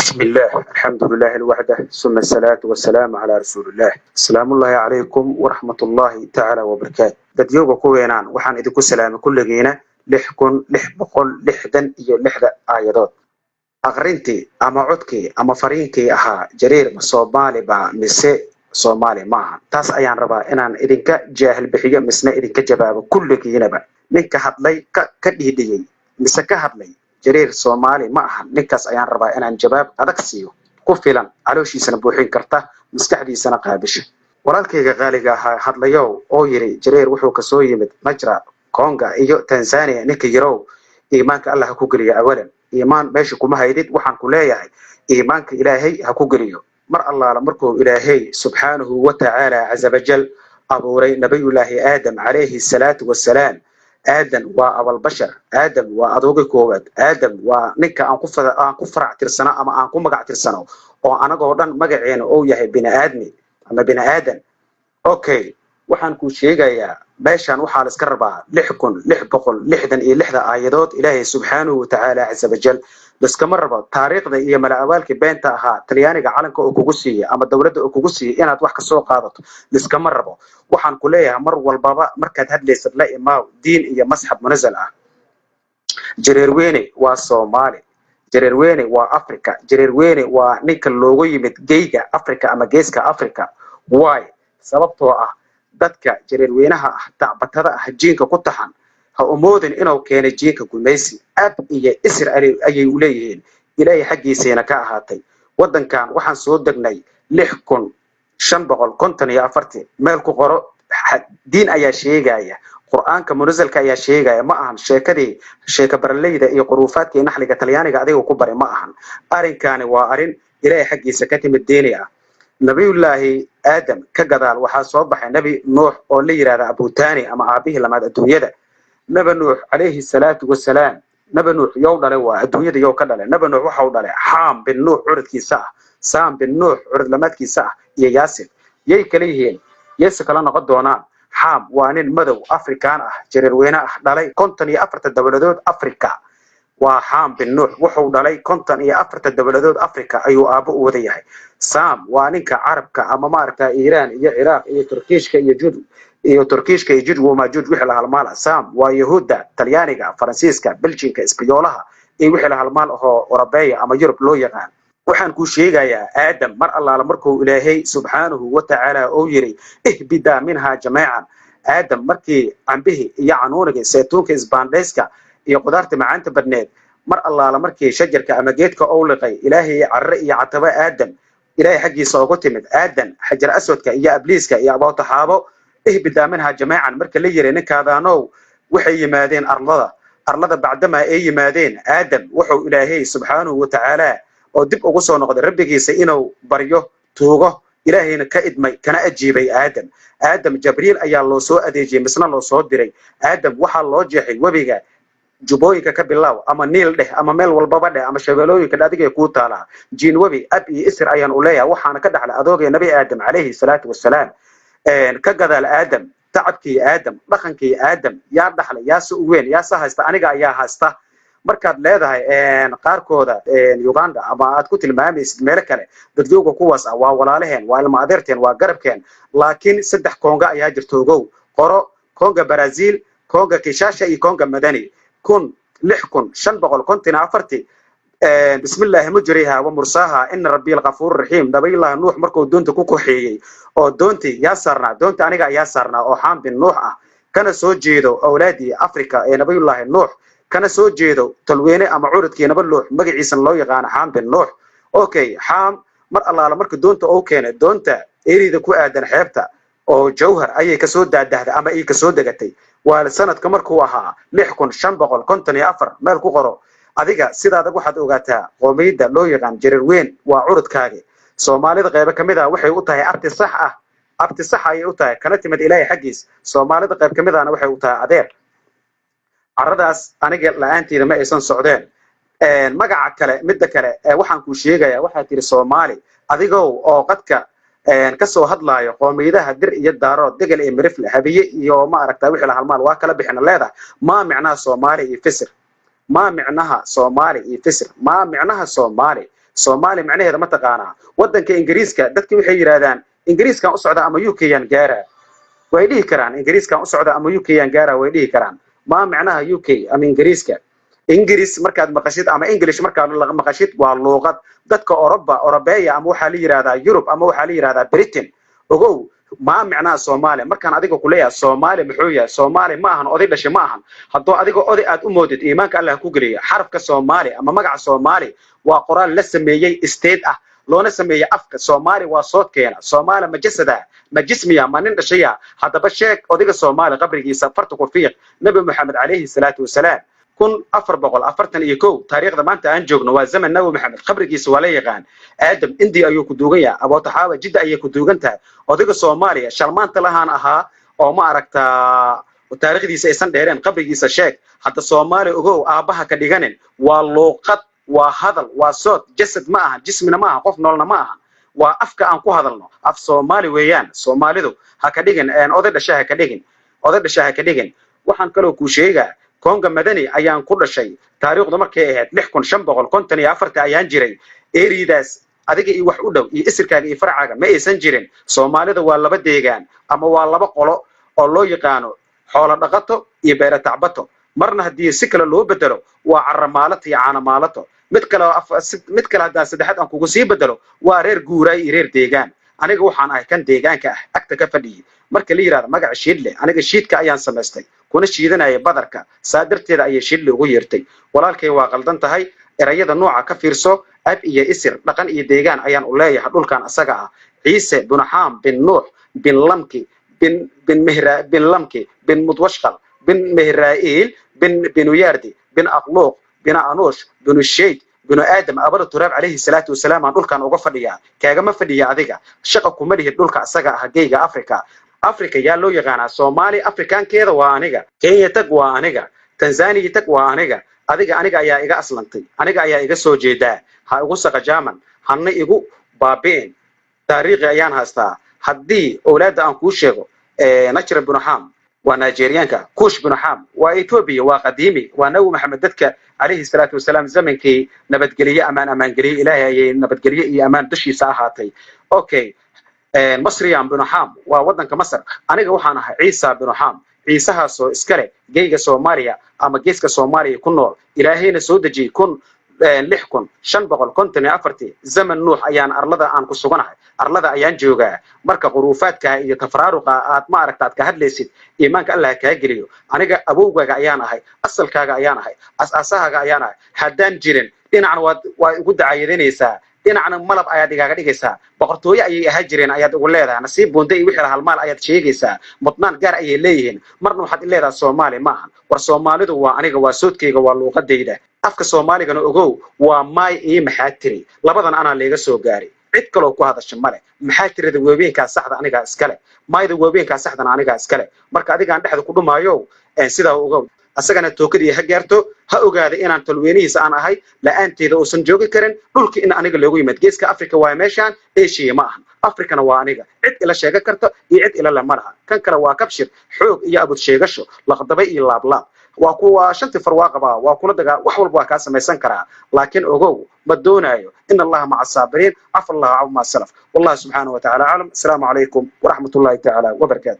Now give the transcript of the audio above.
بسم الله الحمد لله الوحده ثم الصلاة والسلام على رسول الله السلام الله عليكم ورحمة الله تعالى وبركاته dadyoga kuweenaan waxaan idinku salaamay kulligiina 6660 iyo 6 aayadood aqrintii ama codkii ama fariinkii ahaa jariir Soomaali ba mise Soomaali maaha taas ayaan rabaa inaan idinka jaahil bixiyo misna idinka jawaabo kulligiinaba ninka hadlay ka dhiidhiyay mise ka hadlay jariir Soomaali ma aha ninkaas ayaan rabaa inaan jawaab adag siiyo ku filan calooshiisana buuxin karta maskaxdiisana qaabisho walaalkayga qaaliga hadlayo oo yiri jariir wuxuu ka soo yimid Majra Konga iyo Tanzania ninka yarow iimaanka Allah ku galiyo awalan iimaan meesha kuma haydid waxaan ku leeyahay iimaanka Ilaahay ha ku galiyo mar Allah markuu Ilaahay subhanahu wa ta'ala azza wajal abuuray nabiyullaahi Aadam alayhi salatu wassalaam آدم والبشر آدم وأدوغي كواد آدم ونكا أنكو فرع ترسنا أما أنكو مقع ترسنا وأنا قردان مقعين أو يهي بنا آدمي أما بنا آدم أوكي وحان كو شيغا يا باشان وحال اسكربا لحبقل لحدن إيه لحدة آيادات إلهي سبحانه وتعالى عز وجل بس كمربا تاريخ دا إيه ملأوالك بينتا أها تليانيغا عالنكا أكوغسية أما الدولة أكوغسية إناد وحكا سوق قادت بس كمربا waxaan ku leeyahay mar walbaba markaad hadlaysid la imaaw diin iyo masxab munazal ah jareerweyne waa Soomaali jareerweyne waa Afrika jareerweyne waa ninka loogu yimid geeyga Afrika ama geeska Afrika why sababtoo ah dadka jareerweynaha ah tacbatada ah jiinka ku taxan ha umoodin inuu keenay jiinka gumaysi ab iyo isr ayay u leeyihiin ilaahay xaqiisana ka ahaatay wadankan waxaan soo degnay 6554 meel ku qoro diin ayaa sheegaya quraanka munazalka ayaa sheegaya ma ahan sheeka barleyda iyo quruufaadka naxliga talyaaniga adiga ku bare ma ahan arinkani waa arin ilaahay xaqiisa ka timid deeniya nabiyullaahi aadam ka gadaal waxa soo baxay nabi nuux oo la yiraahdo abu taani ama aabihi lamaad adduunyada nabi nuux alayhi salatu wassalaam nabi nuux yow dhalay waa adduunyada yow ka dhalay nabi nuux waxa uu dhalay xaam bin nuux curadkiisa سام بن نوح عرض لماتكي ساعة يا ياسر يي كليهين يسك لنا قدونا حام وانين مدو أفريكان جريروينا دالي كونتن يا أفرت الدولدود أفريكا وحام بن نوح وحو دالي كونتن يا أفرت الدولدود أفريكا أيو أبو وديهي سام وانينك عربك أما ماركا إيران يا عراق يا تركيشك يا جود يا تركيشك يا جود وما جود وحلا هالمال سام ويهودا تليانيكا فرنسيسكا بلجيكا إسبيولها إيه وحلا هالمال هو أوروبية أما يوروب لو يقان waxaan ku sheegayaa aadam mar allaala markuu ilaahay subhanahu wa ta'ala oo yiri ihbida minha jamii'an aadam markii ambihi iyo canuuniga saytuunka isbaandeyska iyo qudaarta macaanta badneed mar allaala markii shajarka ama geedka oo liqay ilaahay carre iyo cataba aadam ilaahay xaqiisa ugu timid aadam xajar aswadka iyo abliiska iyo abawtaxaabo ihbida minha jamii'an markii la yiri ninkaadaano waxay yimaadeen arlada bacdama ay yimaadeen aadam wuxuu ilaahay subhanahu wa ta'ala oo dib ugu soo noqday rabbigiisa inuu baryo tuugo ilaahayna ka idmay kana ajiibay aadam jabriil ayaa loo soo adeejiyay misna loo soo diray aadam waxa loo jeexay wabiga jubooyinka ka bilaw ama niil dheh ama meel walbaba dheh ama shabeelooyinka adiga ku taala jiin wabi ab iyo isr ayaan u leeyahay waxaana ka dhaxlay adoogay nabi aadam alayhi salatu wassalaam ka gadaal aadam tacabkii aadam dhaqankii aadam yaa dhaxlay yaa soo weyn yaa haysta aniga ayaa haysta markaad leedahay qaarkooda Uganda ama aad ku tilmaamaysid meel kale dadjooga kuwaas waa walaalaheen waa ilma adeerteen waa garabkeen laakiin saddex Konga ayaa jirtoogow qoro Konga Brazil Konga Kinshasa iyo Konga Madani 6554 bismillaahi mujriha wa mursaha inna rabbil ghafuur rahiim nabiylaahi nuux markuu doonta ku koxeeyay oo doonti yaa sarna doonta aniga ayaa sarna oo xaam bin nuux ah kana soo jeedo awlaadii Afrika ee nabiylaahi nuux kana soo jeedo talweyne ama curadkii nabad loox magaciisa loo yaqaan xaam bin nuux okay xaam mar allaala marka doonta oo keenay doonta eerida ku aadan xeebta oo jawhar ayay ka soo daadahday ama ay ka soo degatay waa sanadka markuu ahaa 6554 meel ku qoro adiga sidaada waxaad ogaataa qoomiyada loo yaqaan jareerweyn waa curadkaaga Soomaalida qayb kamid ah waxay u tahay abti sax ay u tahay kana timid ilaahay xaqiis Soomaalida qayb kamid ahna waxay u tahay adeer aradaas aniga la'aanteeda ma aysan socdeen magaca kale mid kale waxaan ku sheegayaa waxa tiri Soomaali adigoo oo qadka ka soo hadlaayo qoomiyadaha dir iyo daaro degal ee mirifle habiye iyo ma aragtaa wixii la halmaan waa kala bixin leedahay ma micnaa Soomaali iyo fisir ما معناها صومالي يفسر ما معناها صومالي Soomaali macnaheeda ma taqaanaa wadanka Ingiriiska dadkii waxay yiraahdaan Ingiriiskan u socda ama UK yan gaara way dhihi karaan Ingiriiskan u socda ama UK yan gaara way dhihi karaan ma macnaha UK ama Ingiriiska Ingiriis markaad maqashid ama English markaad maqashid waa luqad dadka Orobeeya ama waxa la yiraahdaa Europe ama waxa la yiraahdaa Britain ogow ما معناه Soomaali markaan adiga ku leeyahay Soomaali muxuu yahay Soomaali ma ahan oday dhashay ma ahan hadoo adiga oday aad u moodid iimaanka Allah ku galiya xarafka Soomaali ama magaca Soomaali waa qoraan la sameeyay state ah loona sameeyay afka Soomaali waa soodkeena Soomaali ma jasada ma jismiya ma nin dhashaya hadaba sheeg odiga Soomaali qabrigiisa farta ku fiiq Nabi Muhammad alayhi salatu wasalaam kun 441 taariikhda maanta aan joogno waa zaman Nabi Muhammad qabrigiisa waa la yaqaan aadam indi ayuu ku duugan yahay Abu Tahaaba jidda ayay ku duugan tahay odiga Soomaaliya shalmaanta lahaan ahaa oo ma aragta taariikhdiisa aysan dheereen qabrigiisa sheeg hadda Soomaali ogow aabaha ka dhiganin waa luqad waa hadal waa sood jasad ma aha jismina ma aha qof noolna ma aha waa afka aan ku hadalno af Soomaali weeyaan Soomaalidu ha ka dhigin oday dhashay ha ka dhigin oday dhashay ha ka dhigin waxaan kaloo ku sheegaa Konga Madani ayaan ku dhashay taariikhdu markay ahayd 6554 ayaan jiray eriidaas adiga iyo wax u dhow iyo isirkaaga iyo farcaaga ma aysan jirin Soomaalida waa laba deegaan ama waa laba qolo oo loo yaqaano xoolo dhaqato iyo beero tacbato marna hadii si kale loo bedelo waa caramaalato iyo caanamaalato mid kale hadaa saddexaad aan kugu sii bedelo waa reer guuray iyo reer deegaan aniga waxaan ahay kan deegaanka ah agta ka fadhiyay marka la yiraahdo magac shiidle aniga shiidka ayaan sameystay kuna shiidanaya badarka saadarteeda ayay shiidle ugu yeertay walaalkay waa qaldan tahay erayada nooca ka fiirso ab iyo isir dhaqan iyo deegaan ayaan u leeyahay dhulkan asaga ah Ciise bin Haam bin Nuux bin Lamki bin Mihra bin Lamki bin Mudwashqal bin Mihraa'il bin Yardi bin Aqluq bin Anush bin Shayd بنو آدم أبدا تراب عليه الصلاة والسلام عن دولكان uga fadhiya kaaga ma fadhiya adiga shaqa kuma lihid dhulka asaga ah geeyga Afrika yaa loo yaqaan Soomaali Afrikaankeeda waa aniga Kenya tag waa aniga Tanzania tag waa aniga aniga ayaa iga aslantay aniga ayaa iga soo jeedaa ha ugu saqa jaaman hanna igu baabeen taariikh ayaan haystaa hadii awlaad aan ku sheego Najr bin Haam waa Nigerianka Kush bin Haam waa Ethiopia waa qadiimi waa Nabi Muhammad dadka عليه الصلاة والسلام زمنكي نبتقلية أمان قلية إلهي نبتقلية أمان دشي ساحاتي أوكي مصريان بن حام وودنك مصر أنا جوحنا عيسى بن حام عيسى هاسو إسكالي جيجا سوماليا أما جيسكا سوماليا يكون نور إلهي نسودجي يكون لحكن شنبغل كنتني أفرتي زمن نوح أيان أرلدا أن كسوغنها أرلدا أيان جوجا مركا غروفات كا يتفرارقا آت ما أركتات كهدليسيد إيمانك الله كاجريو أنا أبوغا أيان هاي أصل كاغا أيان هاي أساسها أيان هاي حدان جيرين دينعن وقود عيدينيسا دينعن ملب أياد إيغا ديغيسا بقرتويا أي هاجرين أياد أغليدا نصيب بوندي وحي لها المال أياد شيغيسا مطنان قار أي ليهين مرنو حد إليدا سومالي ماهن ورسوماليدو وانيغا واسودكيغا واللوغا ديدا afka Soomaaliga ogow waa may iyo maxaatiri labadan ana leega soo gaari cid kale oo ku hadasho male maxaatirida weebeenka saxda aniga iskale mayda weebeenka saxda aniga iskale marka adiga aan dhexda ku dhumaayo sida ogow asagana tookadii ha gaarto ha ogaado inaan talweenihiisa aan ahay la'aanteeda oo san joogi karin dhulkii in aniga loogu yimid geeska Afrika waa meeshan Asia ma ahan Afrikana waa aniga cid ila sheega karto iyo cid ila la maraha kan kale waa kabshir xoog iyo abud sheegasho laqdabay iyo laablaab وكوا شنت فرواقبا وكل دقا وحول بوا كاس ما يسنكرا لكن أوجو بدونايو إن الله مع الصابرين عفى الله عما سلف والله سبحانه وتعالى أعلم السلام عليكم ورحمة الله تعالى وبركاته